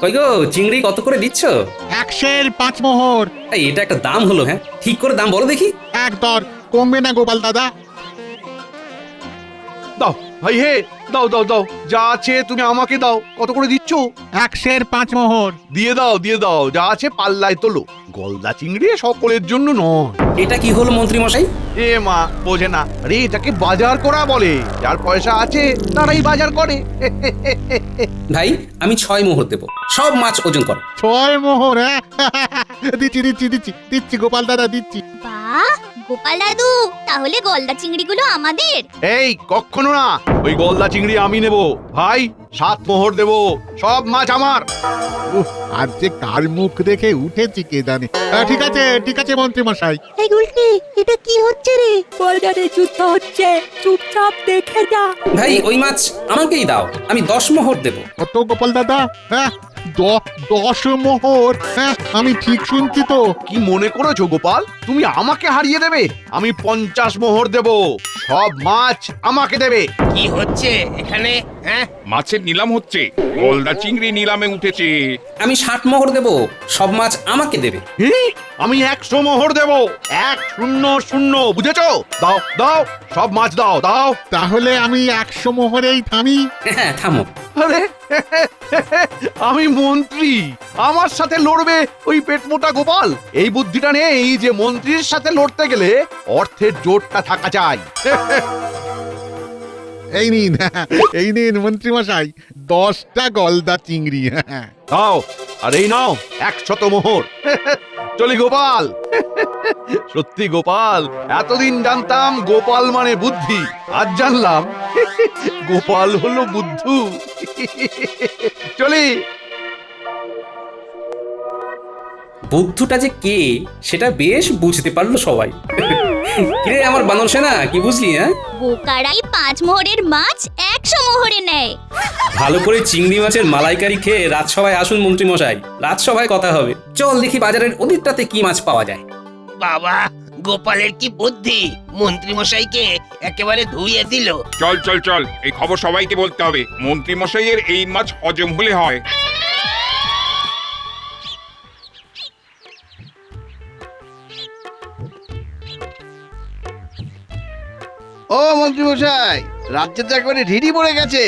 কই গো, চিংড়ি কত করে দিচ্ছ? 5 মোহর। এই, এটা একটা দাম হলো? হ্যাঁ, ঠিক করে দাম বলো দেখি। এক দর কমবে না গোপাল দাদা? দাও ভাই হে, দাও দাও দাও, যা আছে তুমি আমাকে দাও। কত করে দিচ্ছ? 5 মোহর। দিয়ে দাও, যা আছে পাল্লায় তোলো। গলদা চিংড়ি সকলের জন্য নয়। এটা কি হলো মন্ত্রী মশাই? এ মা, বোঝে না। আরে এটাকে বাজার করা বলে। যার পয়সা আছে তারাই বাজার করে। ভাই, আমি 6 মোহর দেবো, সব মাছ ওজন করো। 6 মোহর? হ্যাঁ দিচ্ছি গোপাল দাদা, দিচ্ছি। বাহ, গোপাল দাদু, তাহলে গলদা চিংড়িগুলো আমাদের? এই কখনো না, ওই গলদা চিংড়ি আমি নেব। ভাই 7 মোহর দেব, সব মাছ আমার। আর যে কার মুখ দেখে উঠেছি কে জানে। ঠিক আছে মন্ত্রী মশাই। এই উল্টে, এটা কি হচ্ছে রে? বাজারে যুদ্ধ হচ্ছে, চুপচাপ দেখে যা। ভাই, ওই মাছ আমাকেই দাও, আমি 10 মোহর দেবো। কত গোপাল দাদা? হ্যাঁ 10 মোহর? হ্যাঁ আমি ঠিক শুনছি তো? কি মনে করেছো গোপাল, তুমি আমাকে হারিয়ে দেবে? আমি 50 মোহর দেব, সব মাছ আমাকে দেবে। কি হচ্ছে এখানে? হ্যাঁ, মাছের নিলাম হচ্ছে, গলদা চিংড়ি নিলামে উঠেছে। আমি 60 মোহর দেবো, সব মাছ আমাকে দেবে। আমি 100 মোহর দেব, 100, বুঝেছো? দাও দাও, সব মাছ দাও দাও। তাহলে আমি 100 মোহরেই থামি? হ্যাঁ, থামো। আরে আমি মন্ত্রী, আমার সাথে লড়বে ওই পেটমোটা গোপাল? এই বুদ্ধিটা নেই যে মন্ত্রীর সাথে লড়তে গেলে অর্থের জোরটা থাকা চাই। এই নিন মন্ত্রী মশাই, 10টা গলদা চিংড়ি। দাও, আর এই নাও 100 মোহর। চলি গোপাল। সত্যি গোপাল, এতদিন জানতাম গোপাল মানে বুদ্ধি, আজ জানলাম গোপাল হলো বুদ্ধু। চলি। বুদ্ধুটা যে কে সেটা বেশ বুঝতে পারলো সবাই। কিরে আমার বানর সেনা, কি বুঝলি? হ্যাঁ, বোকারাই 5 মোহরের মাছ 100 মোহরে নেয়। ভালো করে চিংড়ি মাছের মালাইকারি খেয়ে রাজসভায় আসুন মন্ত্রী মশাই, রাজসভায় কথা হবে। চল দেখি বাজারের ওদিকটাতে কি মাছ পাওয়া যায়। বাবা, গোপালের কি বুদ্ধি, মন্ত্রী মশাইকে একেবারে ধুইয়ে দিল। চল চল চল, এই খবর সবাইকে বলতে হবে। মন্ত্রী মশাইয়ের এই মাছ হজম হলে হয়। ও মন্ত্রী মশাই, রাজ্যে তো একেবারে ঢিড়ি পড়ে গেছে।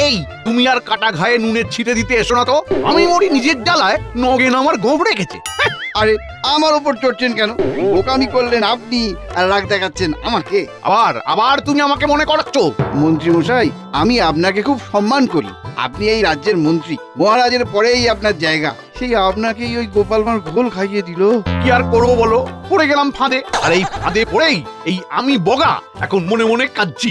এই তুমি আর কাটা ঘায়ে নুনের ছিটে দিতে এসো না তো। আমি মরি নিজের জ্বালায়, নগেন আমার গোপ রেখেছে। আরে আমার উপর চড়ছেন কেন? বোকামি করলেন আপনি আর রাগ দেখাচ্ছেন আমাকে। আবার তুমি আমাকে মনে করাচ্ছো। মন্ত্রী মশাই, আমি আপনাকে খুব সম্মান করি। আপনি এই রাজ্যের মন্ত্রী, মহারাজের পরেই আপনার জায়গা। সেই আপনাকেই ওই গোপাল মার ঘোল খাইয়ে দিল। কি আর করবো বলো, পড়ে গেলাম ফাঁদে। আর এই ফাঁদে পড়েই এই আমি বগা এখন মনে মনে কাঁদছি।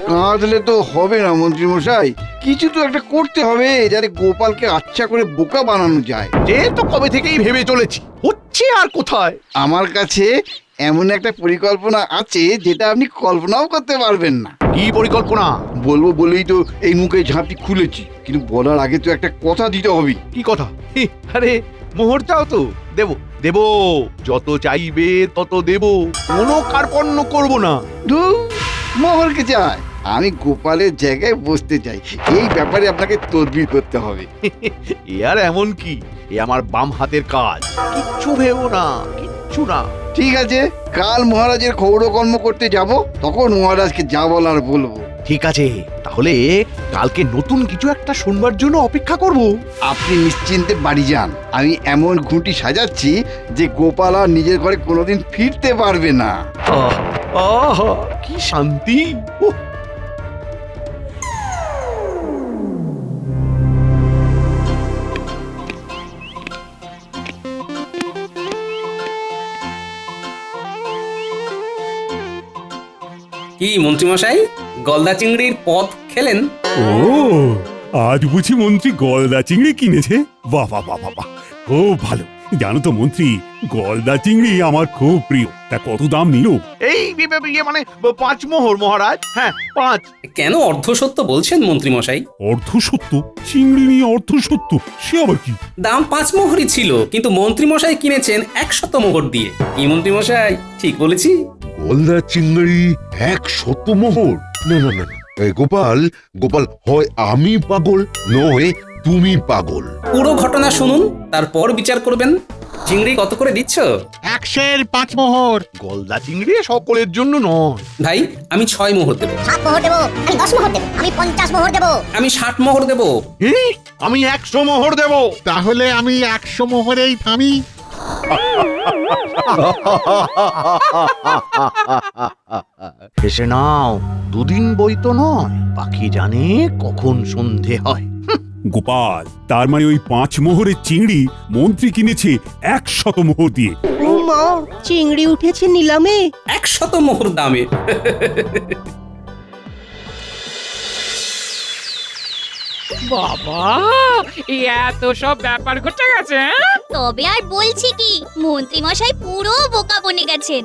কাঁদলে তো হবে না মন্ত্রী মশাই, কিছু তো একটা করতে হবে যাতে গোপালকে আচ্ছা করে বোকা বানানো যায়। যে তো কবে থেকেই ভেবে চলেছি, হচ্ছে আর কোথায়। আমার কাছে এমন একটা পরিকল্পনা আছে যেটা আপনি কল্পনাও করতে পারবেন না। কি পরিকল্পনা? বলবো বলেই তো এই মুখে ঝাঁপি খুলেছি, কিন্তু বলার আগে তো একটা কথা দিতে হবে। কি কথা? আরে মোহর চাও তো দেবো দেবো, যত চাইবে তত দেবো, কোনো কার্পণ্য করবো না। ধুর, মোহরকে চাই, আমি গোপালের জায়গায় বসতে চাই। এই ব্যাপারে আপনাকে তদবির করতে হবে। এ আর এমন কি, এ আমার বাম হাতের কাজ। কিচ্ছু ভেবো না, কিচ্ছু না। ঠিক আছে, কাল মহারাজের ক্ষৌরকর্ম করতে যাব, তখন মহারাজকে যা বলার বলবো। ঠিক আছে, তাহলে কালকে নতুন কিছু একটা শুনবার জন্য অপেক্ষা করব। আপনি নিশ্চিন্তে বাড়ি যান, আমি এমন ঘুঁটি সাজাচ্ছি যে গোপাল আর নিজের ঘরে কোনোদিন ফিরতে পারবে না। আহা, কি শান্তি! উহ, কি মন্ত্রী মশাই, গলদা চিংড়ির পদ খেলেন? ও, আজ বুঝি মন্ত্রী গলদা চিংড়ি কিনেছে? বাহ বাহ বাহ বাহ, খুব ভালো। জানো তো মন্ত্রী, গলদা চিংড়ি আমার খুব প্রিয়। তা কত দাম নিল? এই মানে 5 মোহর মহারাজ। হ্যাঁ 5। কেন অর্ধসত্য বলছেন মন্ত্রী মশাই? অর্ধসত্য? চিংড়ি নিয়ে অর্ধসত্য? সে আবার কি? দাম 5 মোহরই ছিল, কিন্তু মন্ত্রী মশাই কিনেছেন 100 মোহর দিয়ে। কি মন্ত্রী মশাই, ঠিক বলেছি? গলদা চিংড়ি 100 মোহর? না না না, গোপাল গোপাল, হয় আমি পাগল নয় তুমি পাগল। পুরো ঘটনা শুনুন, তারপর বিচার করবেন। চিংড়ি কত করে দিচ্ছ? 100-এর 5 মোহর। গলদা চিংড়ি সকলের জন্য নয়। ভাই, আমি 6 মোহর দেবো। 7 মোহর দেবো, আমি 10 মোহর দেবো, আমি 50 মোহর দেবো। আমি 60 মোহর দেবো। আমি 100 মোহর দেব। তাহলে আমি 100 মোহরেই থামি। এসে নাও, দুদিন বই তো নয়, পাখি জানে কখন সন্ধে হয়। গোপাল, তার মানে ওই 5 মোহরের চিংড়ি মন্ত্রী কিনেছে 100 মোহর দিয়ে। ও মা, চিংড়ি উঠেছে নিলামে। 100 মোহর দামে। বাবা, এত সব ব্যাপার ঘটে গেছে। তবে আর বলছি কি, মন্ত্রী মশাই পুরো বোকা বনে গেছেন।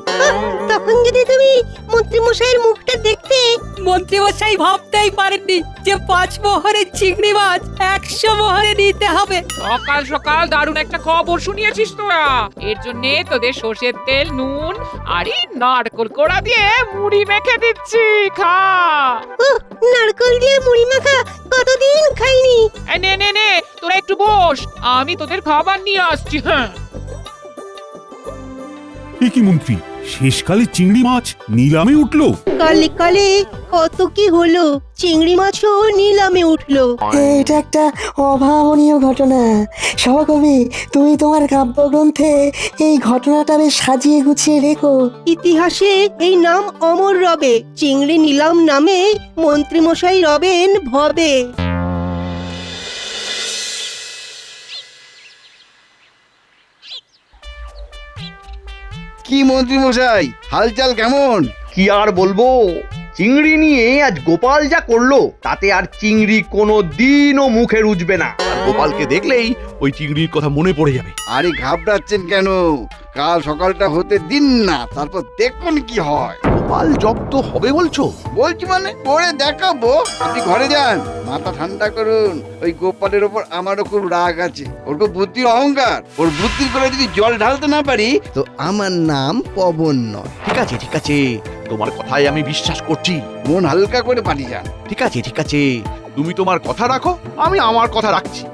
তখন যদি তুমি মন্ত্রী মশাইয়ের মুখটা দেখতে। মন্ত্রী মশাই ভাবতেই পারেননি যে 5 মোহরের চিংড়ি মাছ 100 মোহরে নিতে হবে। সকাল সকাল দারুণ একটা খবর শুনিয়েছিস তোরা। এর জন্য তোদের সর্ষের তেল, নুন আর এই নারকোল কোড়া দিয়ে মুড়ি মেখে দিচ্ছি, খা। নারকল দিয়ে মুড়ি মাখা কতদিন খাইনি। এই নে নে নে, তোরা একটু বস, আমি তোদের খাবার নিয়ে আসছি। হ্যাঁ, এ কি মন্ত্রী, শেষকালে চিংড়ি মাছ নিলামে উঠলো? কালে কালে কত কি হলো, চিংড়ি মাছও নিলামে উঠলো। এটা একটা অভাবনীয় ঘটনা। সভাকবি, তুমি তোমার কাব্যগ্রন্থে এই ঘটনাটা বেশ সাজিয়ে গুছিয়ে রেখো। ইতিহাসে এই নাম অমর রবে। চিংড়ি নিলাম নামে মন্ত্রী মশাই রবেন ভবে। কি মন্ত্রী মশাই, হালচাল কেমন? কি আর বলবো, চিংড়ি নিয়ে আজ গোপাল যা করলো তাতে আর চিংড়ি কোনো দিনও মুখে রুজবে না। আর গোপালকে দেখলেই ওই চিংড়ির কথা মনে পড়ে যাবে। আরে ঘাবড়াচ্ছেন কেন? কাল সকালটা হতে দিন না, তারপর দেখুন কি হয়। গোপাল জব্দ হবে বলছো? বলছি মানে করে দেখাবো। আপনি ঘরে যান, মাথা ঠান্ডা করুন। ওই গোপালের ওপর আমারও খুব রাগ আছে। ওর তো বুদ্ধির অহংকার। ওর বুদ্ধির করে যদি জল ঢালতে না পারি তো আমার নাম পবন নয়। ঠিক আছে ঠিক আছে, তোমার কথাই আমি বিশ্বাস করছি। মন হালকা করে পালিয়ে যান। ঠিক আছে ঠিক আছে, তুমি তোমার কথা রাখো, আমি আমার কথা রাখছি।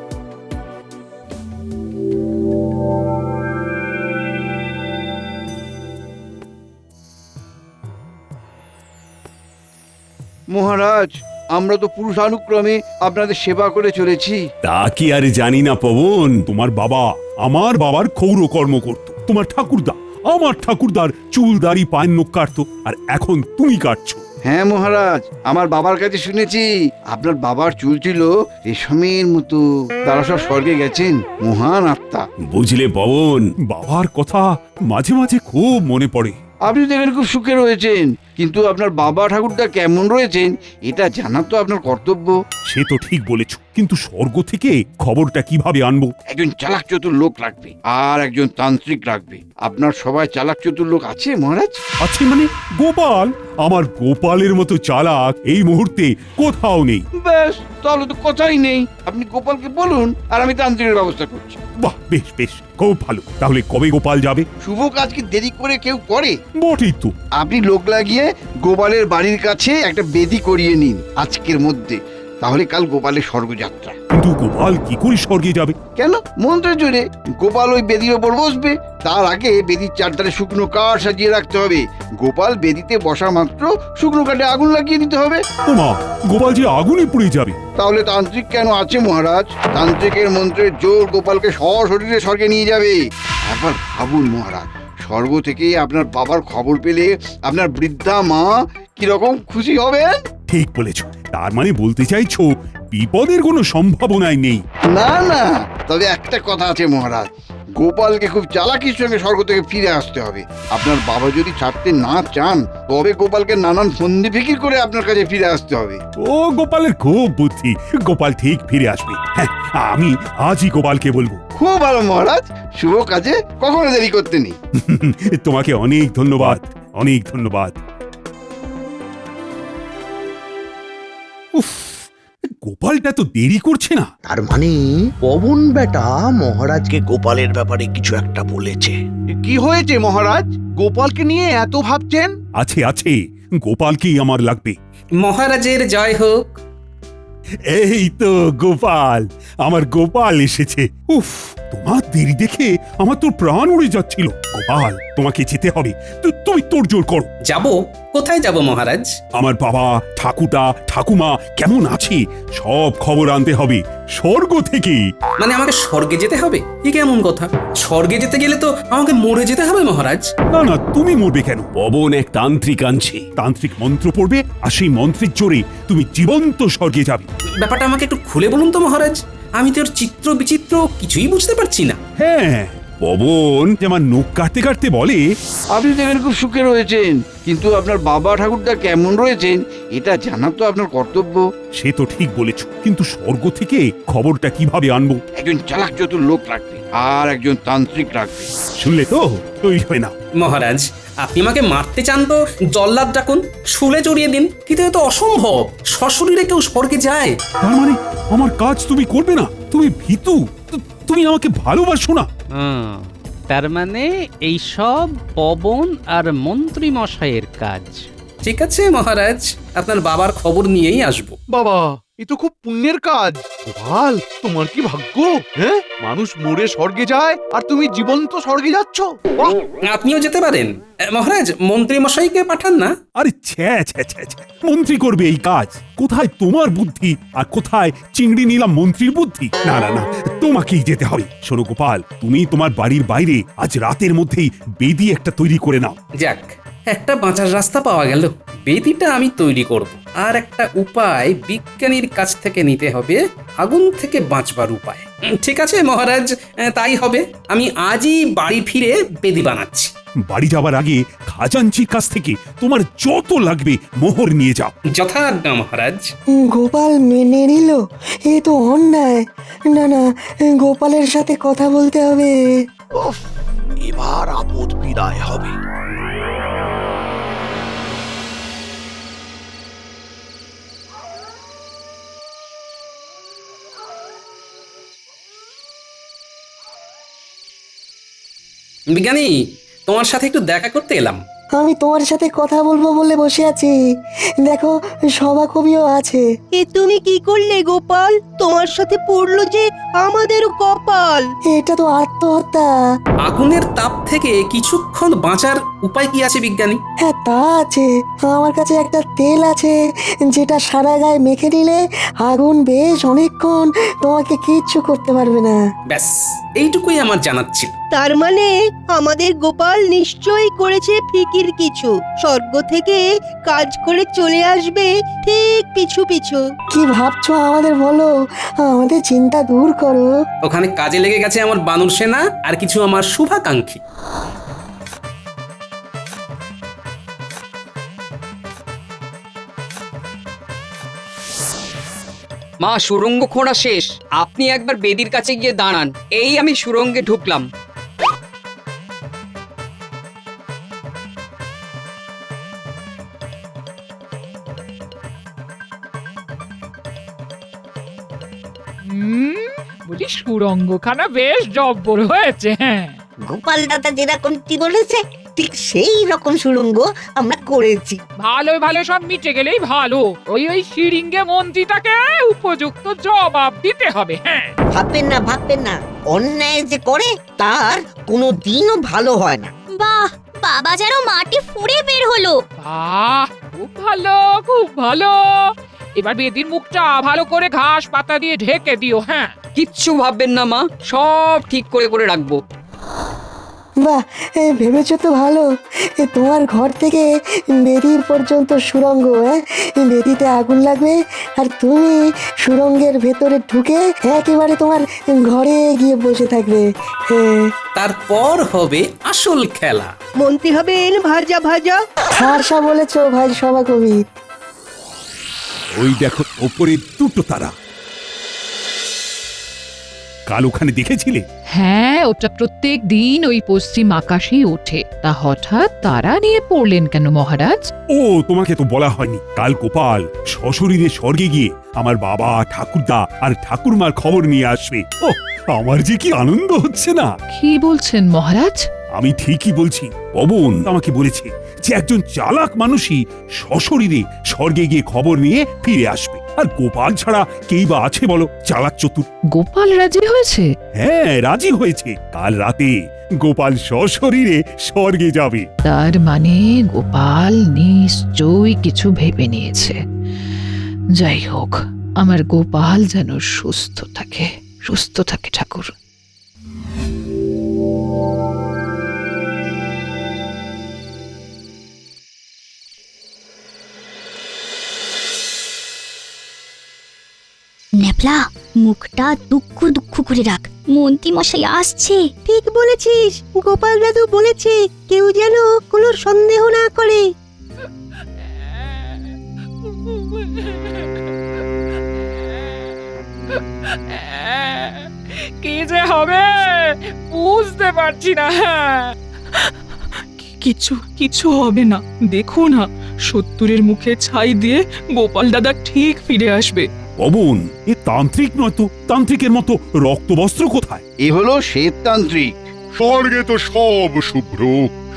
মহারাজ, আমরা তো পুরুষানুক্রমে আপনাদের সেবা করে চলেছি। তা কি আর জানি না পবন, তোমার বাবা আমার বাবার ক্ষৌর কর্ম করত, তোমার ঠাকুরদা আমার ঠাকুরদার চুল দাড়ি পায়ের নখ কাটতো, আর এখন তুমি কাটছো। হ্যাঁ মহারাজ, আমার বাবার কাছে শুনেছি আপনার বাবার চুল ছিল রেশমের মতো। তারা সব স্বর্গে গেছেন, মহান আত্মা। বুঝলে পবন, বাবার কথা মাঝে মাঝে খুব মনে পড়ে। আপনি তো এখানে খুব সুখে রয়েছেন, কিন্তু আপনার বাবা ঠাকুরদা কেমন রয়েছেন এটা জানা তো আপনার কর্তব্য। সে তো ঠিক বলেছ, কিন্তু স্বর্গ থেকে খবরটা কিভাবে আনবো? একজন চালাক চতুর লোক লাগবে, আর একজন তান্ত্রিক লাগবে। আপনার সবাই চালাক চতুর লোক আছে মহারাজ? আছে মানে? গোপাল, আমার গোপালের মতো চালাক এই মুহূর্তে কোথাও নেই। ব্যাস, তাহলে তো কথাই নেই। আপনি গোপালকে বলুন, আর আমি তান্ত্রিকের ব্যবস্থা করছি। বাহ, বেশ বেশ, খুব ভালো। তাহলে কবে গোপাল যাবে? শুভ কাজ কি দেরি করে কেউ করে? বটেই তো। আপনি লোক লাগিয়ে গোপালের বাড়ির কাছে একটা বেদি করিয়ে নিন আজকের মধ্যে, তাহলে কাল গোপালের স্বর্গযাত্রা। কিন্তু গোপাল কি করে স্বর্গে যাবে? কেন? মন্ত্রের জোরে গোপাল ওই বেদির ওপর বসবে। তার আগে বেদির চারধারে শুকনো কাঠ সাজিয়ে রাখতে হবে। গোপাল বেদিতে বসা মাত্র শুকনো কাঠে আগুন লাগিয়ে দিতে হবে। ওমা, গোপাল যে আগুনে পুড়ে যাবে। তাহলে তান্ত্রিক কেন আছে মহারাজ? তান্ত্রিকের মন্ত্রের জোর গোপালকে সশরীরে স্বর্গে নিয়ে যাবে। একবার ভাবুন মহারাজ, স্বর্গ থেকে আপনার বাবার খবর পেলে আপনার বৃদ্ধা মা কিরকম খুশি হবেন। ঠিক বলেছ, তার মানে বলতে চাইছো বিপদের কোনো সম্ভাবনাই নেই? না না, তবে একটা কথা আছে মহারাজ, গোপালকে খুব চালাকির সঙ্গে স্বর্গ থেকে ফিরে আসতে হবে। আপনার বাবা যদি ছাড়তে না চান, তবে গোপালকে নানান ফন্দি ফিকির করে আপনার কাছে ফিরে আসতে হবে। ও, গোপালের খুব বুদ্ধি, গোপাল ঠিক ফিরে আসবে। হ্যাঁ, আমি আজই গোপালকে বলবো। খুব ভালো মহারাজ, শুভ কাজে কখনো দেরি করতে নেই। তোমাকে অনেক ধন্যবাদ, অনেক ধন্যবাদ। উফ, গোপালটা তো দেরি করছে না। তার মানে পবন বেটা মহারাজকে গোপালের ব্যাপারে কিছু একটা বলেছে। কি হয়েছে মহারাজ? গোপালকে নিয়ে এত ভাবছেন? আছে আছে, গোপালকেই আমার লাগবে। মহারাজের জয় হোক। এই তো গোপাল, আমার গোপাল এসেছে। উফ, তোমার দেরি দেখে আমার তো প্রাণ উড়ে যাচ্ছিল। গোপাল, তোমাকে যেতে হবে, তুমি তোড়জোড় করো। যাব? কোথায় যাব মহারাজ? আমার বাবা, ঠাকুরদা, ঠাকুমা কেমন আছে সব খবর আনতে হবে স্বর্গ থেকে। মানে আমাকে স্বর্গে যেতে হবে? কি কেমন কথা? স্বর্গে যেতে গেলে তো আমাকে মরে যেতে হবে মহারাজ। না না, তুমি মরবে কেন? পবন এক তান্ত্রিক আনছে, তান্ত্রিক মন্ত্র পড়বে, আর সেই মন্ত্রের জোরে তুমি জীবন্ত স্বর্গে যাবে। ব্যাপারটা আমাকে একটু খুলে বলুন তো মহারাজ, আমি তো ওর চিত্র বিচিত্র কিছুই বুঝতে পারছি না। হ্যাঁ, পবন যেমন নখ কাটতে কাটতে বলে, আপনি তো এখানে খুব সুখে রয়েছেন, কিন্তু আপনার বাবা ঠাকুরদা কেমন রয়েছেন এটা জানা তো আপনার কর্তব্য। সে তো ঠিক বলেছ, কিন্তু স্বর্গ থেকে খবরটা কিভাবে আনবো? একজন চালাক চতুর লোক রাখবে আর একজন তান্ত্রিক রাখবে। শুনলে তো, তৈরি হয় না। মহারাজ, আপনি আমাকে মারতে চান তো জল্লাদ ডাকুন, শুলে জড়িয়ে দিন, কিন্তু এ তো অসম্ভব। সশরীরে কেউ স্বর্গে যায়? তার মানে আমার কাজ তুমি করবে না? তুমি ভীতু, তুমি আমাকে ভালোবাসো না। তার মানে এই সব পবন আর মন্ত্রী মশাইয়ের কাজ। ঠিক আছে মহারাজ, আপনার বাবার খবর নিয়েই আসবো। বাবা, এ তো খুব পুণ্যের কাজ। গোপাল, তোমার কি ভাগ্য! হ্যাঁ, মানুষ মরে স্বর্গে যায় আর তুমি জীবন্ত স্বর্গে যাচ্ছ। বাহ! আপনিও যেতে পারেন। মহারাজ, মন্ত্রী মশাইকে পাঠান না। আরে ছ্যা ছ্যা ছ্যা ছ্যা, মন্ত্রী করবে এই কাজ? কোথায় তোমার বুদ্ধি আর কোথায় চিংড়ি নিলাম মন্ত্রীর বুদ্ধি? না না না, তোমাকেই যেতে হবে। শোনো গোপাল, তুমি তোমার বাড়ির বাইরে আজ রাতের মধ্যেই বেদি একটা তৈরি করে নাও। যাক, একটা বাঁচার রাস্তা পাওয়া গেল। বেদিটা আমি তৈরি করব, আর একটা উপায় বিজ্ঞানীর কাছ থেকে নিতে হবে, আগুন থেকে বাঁচবার উপায়। ঠিক আছে মহারাজ, তাই হবে। আমি আজই বাড়ি ফিরে বেদি বানাচ্ছি। বাড়ি যাবার আগে খাজাঞ্চির কাছ থেকে তোমার যত লাগবে মোহর নিয়ে যাও। যথাজ্ঞা মহারাজ। গোপাল মেনে নিল? এ তো অন্যায়। না না, গোপালের সাথে কথা বলতে হবে। উফ, এবার আপদ বিদায় হবে। বিজ্ঞানী, তোমার সাথে একটু দেখা করতে এলাম। আমি তোমার সাথে কথা বলবো বলে বসে আছি। দেখো, সভাকবিও আছে। এ তুমি কি করলে গোপাল? তোমার সাথে পড়লো যে আমাদেরও কপাল। এটা তো আত্মহত্যা। আগুনের তাপ থেকে কিছুক্ষণ বাঁচার উপায় কি আছে বিজ্ঞানী? হ্যাঁ, তা আছে। আমার কাছে একটা তেল আছে, যেটা সারা গায়ে মেখে দিলে আগুন বেশ অনেকক্ষণ তোমাকে কিচ্ছু করতে পারবে না। ব্যাস, এইটুকুই আমার জানার ছিল। তার মানে আমাদের গোপাল নিশ্চয়ই করেছে ফিকির কিছু। স্বর্গ থেকে কাজ করে চলে আসবে ঠিক পিছু পিছু। কি ভাবছো আমাদের বলো, আমাদের চিন্তা দূর করো। ওখানে কাজে লেগে গেছে আমার বানর সেনা আর কিছু আমার শুভাকাঙ্ক্ষী। মা, সুড়ঙ্গ খোঁড়া শেষ। আপনি একবার বেদির কাছে গিয়ে দাঁড়ান। এই আমি সুড়ঙ্গে ঢুকলাম। বলি সুরঙ্গখানা বেশ জব্বর হয়েছে। হ্যাঁ, গোপাল দাদা যেরকমটি বলেছে ঠিক সেই রকম সুড়ঙ্গ আমরা করেছি। ভালো ভালো সব মিটে গেলেই ভালো। ওই শিরিঙ্গে মন্ত্রীটাকে উপযুক্ত জবাব দিতে হবে। হ্যাঁ, ভাববেন না, অন্যায় যে করে তার কোনো দিনও ভালো হয় না। বাহ, বাবা যেন মাটি ফুঁড়ে বের হলো। বাহ, খুব ভালো, খুব ভালো। এবার বেদির মুখটা ভালো করে ঘাস পাতা দিয়ে ঢেকে দিও। হ্যাঁ, কিচ্ছু ভাববেন না মা, সব ঠিক করে করে রাখবো। বাহ, ভেবেছো তো ভালো। তোমার ঘর থেকে বেদির পর্যন্ত সুড়ঙ্গ। বেদিতে আগুন লাগবে আর তুমি সুড়ঙ্গের ভেতরে ঢুকে একেবারে তোমার ঘরে গিয়ে বসে থাকবে। তারপর হবে আসল খেলা। মন্ত্রী হবেন ভাজা ভাজা। খারসা বলেছো ভাই সভাকবি। ওই দেখো ওপরে দুটো তারা। কাল ওখানে দেখেছিলে? হ্যাঁ, ওটা প্রত্যেক দিন ওই পশ্চিম আকাশেই ওঠে। তা হঠাৎ তারা নিয়ে পড়লেন কেন মহারাজ? ও তোমাকে তো বলা হয়নি, কাল গোপাল সশরীরে স্বর্গে গিয়ে আমার বাবা, ঠাকুরদা আর ঠাকুরমার খবর নিয়ে আসবে। ও আমার যে কি আনন্দ হচ্ছে না। কি বলছেন মহারাজ? আমি ঠিকই বলছি। পবন আমাকে বলেছে যে একজন চালাক মানুষই সশরীরে স্বর্গে গিয়ে খবর নিয়ে ফিরে আসবে। আর গোপাল ছাড়া কেই বা আছে বলো চালাক চতুর? গোপাল রাজি হয়েছে? হ্যাঁ, রাজি হয়েছে। কাল রাতে গোপাল সশরীরে স্বর্গে যাবে। তার মানে গোপাল নিশ্চয়ই কিছু ভেবে নিয়েছে। যাই হোক, আমার গোপাল যেন সুস্থ থাকে, সুস্থ থাকে ঠাকুর। ন্যাপলা, মুখটা দুঃখ দুঃখ করে রাখ, মন্ত্রী মশাই আসছে। ঠিক বলেছিস, গোপাল দাদু বলেছে কেউ যেন কোনো সন্দেহ না করে। কি যে হবে বুঝতে পারছি না। কিছু হবে না, দেখো না, সত্তরের মুখে ছাই দিয়ে গোপাল দাদা ঠিক ফিরে আসবে। পবন, এ তান্ত্রিক নয় তো? তান্ত্রিকের মতো রক্তবস্ত্র কোথায়? এ হলো শ্বেততান্ত্রিক। স্বর্গে তো সব শুভ্র,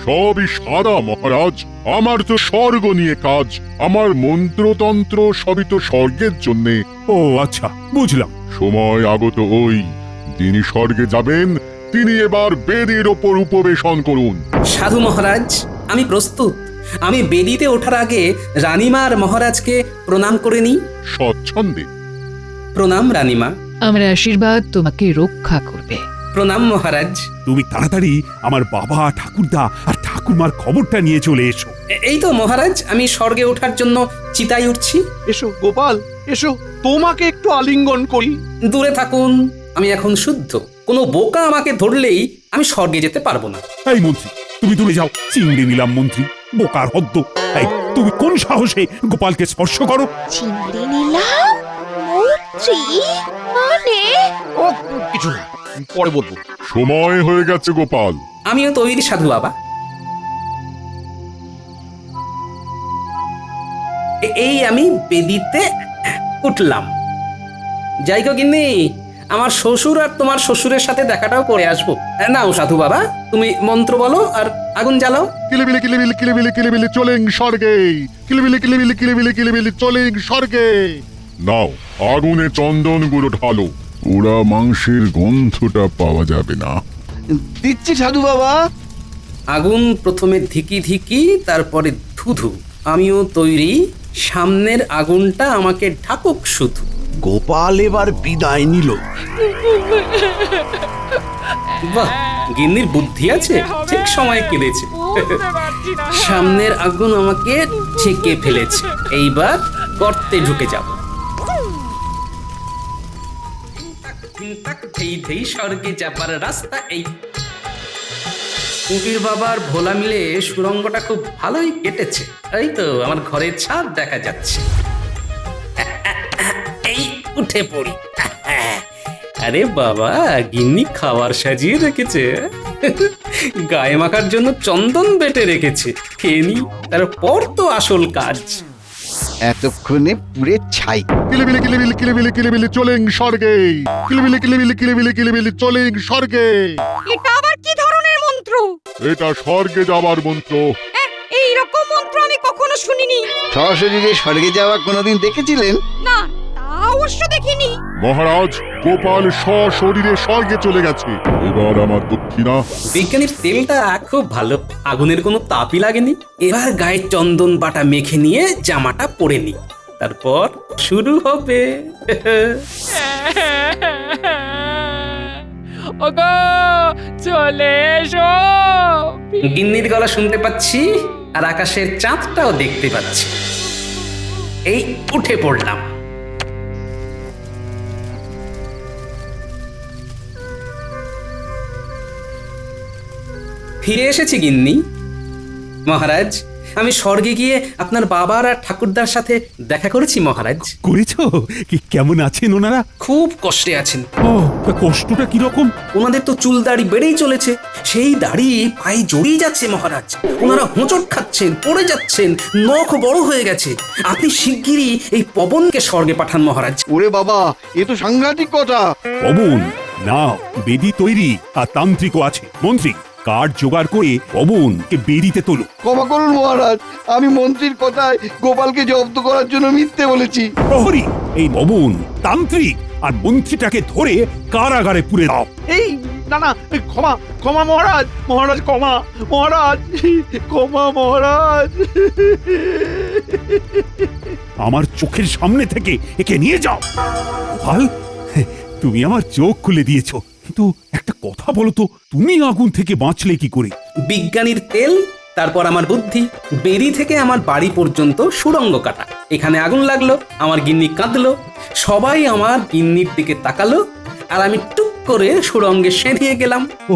সবই সাদা মহারাজ। আমার তো স্বর্গ নিয়ে কাজ, আমার মন্ত্রতন্ত্র সবই তো স্বর্গের জন্যে। ও আচ্ছা, বুঝলাম। সময় আগত ওই, যিনি স্বর্গে যাবেন তিনি এবার বেদির ওপর উপবেশন করুন। সাধু মহারাজ, আমি প্রস্তুত। আমি বেদিতে ওঠার আগে রানীমা আর মহারাজকে প্রণাম করে নিই। স্বচ্ছন্দে। প্রণাম রানীমা। আমার আশীর্বাদ তোমাকে রক্ষা করবে। প্রণাম মহারাজ। তুমি তাড়াতাড়ি আমার বাবা, ঠাকুরদা আর ঠাকুরমার খবরটা নিয়ে চলে এসো। এই তো মহারাজ, আমি স্বর্গে ওঠার জন্য চিতায় উঠছি। এসো গোপাল, এসো, তোমাকে একটু আলিঙ্গন করি। দূরে থাকুন, আমি এখন শুদ্ধ। কোনো বোকা আমাকে ধরলেই আমি স্বর্গে যেতে পারবো না। এই মন্ত্রী, তুমি দূরে যাও। চিংড়ি নিলাম মন্ত্রী, বোকার হদ্দ। এই তুমি কোন সাহসে গোপালকে স্পর্শ করো? চিংড়ি নিলাম মন্ত্রী মানে? ও কিছু না, পরে বলবো। সময় হয়ে গেছে গোপাল। আমিও তৈরি সাধু বাবা। এই আমি বেদিতে উঠলাম। যাই গো গিন্নি, আমার শ্বশুর আর তোমার শ্বশুরের সাথে দেখাটাও করে আসবো। নাও সাধু বাবা, তুমি মন্ত্র বলো আর আগুন জ্বালাও। কিলিবিলি কিলিবিলি কিলিবিলি কিলিবিলি চলেন স্বর্গে, কিলিবিলি কিলিবিলি কিলিবিলি কিলিবিলি চলেন স্বর্গে। নাও, আগুনে চন্দন গুঁড়ো ঢালো, ওরা মাংসের গন্ধটা পাওয়া যাবে না। দিচ্ছি সাধু বাবা। আগুন প্রথমে ধিকি ধিকি, তারপরে ধুধু। আমিও তৈরি, সামনের আগুনটা আমাকে ঢাকুক শুধু। গোপাল এবার বিদায় নিল। বাহ, গিন্নির বুদ্ধি আছে, ঠিক সময় কেঁদেছে। সামনের আগুন আমাকে ছেকে ফেলেছে, এইবার গর্তে ঢুকে যাব। এই স্বর্গে যাবার রাস্তা এই। কুটির বাবার ভোলা মিলে সুড়ঙ্গটা খুব ভালোই কেটেছে। এই তো আমার ঘরের ছাদ দেখা যাচ্ছে। এই উঠে পড়ি। আরে বাবা, গিন্নি খাবার সাজিয়ে রেখেছে। গায়ে মাখার জন্য চন্দন বেটে রেখেছে, খেয়ে নি, তারপর তো আসল কাজ। এতক্ষণে পুরে ছাই। কিলিবিলি কিলিবিলি কিলিবিলি কিলিবিলি চলেন স্বর্গে, কিলিবিলি কিলিবিলি কিলিবিলি কিলিবিলি চলেন স্বর্গে। এটা আবার কি ধরনের মন্ত্র? এটা স্বর্গে যাবার মন্ত্র। এই রকম মন্ত্র আমি কখনো শুনিনি। সশরীরে স্বর্গে যাওয়া কোনোদিন দেখেছিলেন? না, তা অবশ্য দেখিনি। মহারাজ, গোপাল সশরীরে স্বর্গে চলে গেছে। এবার আমার দক্ষিণা। বিজ্ঞানীর তেলটা খুব ভালো, আগুনের কোনো তাপই লাগেনি। এবার গায়ে চন্দন বাটা মেখে নিয়ে জামাটা পরে নি, তারপর শুরু হবে। ওগো, চলে এসো। গিন্নির গলা শুনতে পাচ্ছি, আর আকাশের চাঁদটাও দেখতে পাচ্ছি। এই উঠে পড়লাম। ফিরে এসেছি গিন্নি। মহারাজ, আমি স্বর্গে গিয়ে আপনার বাবার আর ঠাকুরদার সাথে দেখা করেছি মহারাজ। করেছো? কি কেমন আছেন ওনারা? খুব কষ্টে আছেন। ও, তা কষ্টটা কিরকম? ওনাদের তো চুল দাড়ি বেড়েই চলেছে, সেই দাড়ি পায়ে জড়িয়ে যাচ্ছে মহারাজ। ওনারা হোঁচট খাচ্ছেন, পড়ে যাচ্ছেন, নখ বড় হয়ে গেছে। আপনি শিগগিরই এই পবনকে স্বর্গে পাঠান মহারাজ। ওরে বাবা, এ তো সাংঘাতিক কথা। পবন না, বেদি তৈরি আর তান্ত্রিকও আছে। মন্ত্রী, কাঠ জোগাড় করে পবনকে বেদিতে তোলো। ক্ষমা করুন মহারাজ, আমি মন্ত্রীর কথায় গোপালকে জব্দ করার জন্য মিথ্যে বলেছি। প্রহরী, এই পবন, তান্ত্রিক আর মন্ত্রীটাকে ধরে কারাগারে পুরে দাও। এই না না, ক্ষমা ক্ষমা মহারাজ, মহারাজ ক্ষমা, মহারাজ ক্ষমা মহারাজ। আমার চোখের সামনে থেকে একে নিয়ে যাও। গোপাল, তুমি আমার চোখ খুলে দিয়েছো, কিন্তু একটা কথা বলো তো, তুমি আগুন থেকে বাঁচলে কি করে? বিজ্ঞানীর তেল, তারপর আমার বুদ্ধি। বেরি থেকে আমার বাড়ি পর্যন্ত সুড়ঙ্গ কাটা। এখানে আগুন লাগলো, আমার গিন্নি কাঁদলো, সবাই আমার গিন্নির দিকে তাকালো, আর আমি টুক করে সুড়ঙ্গে সেঁধিয়ে গেলাম। ও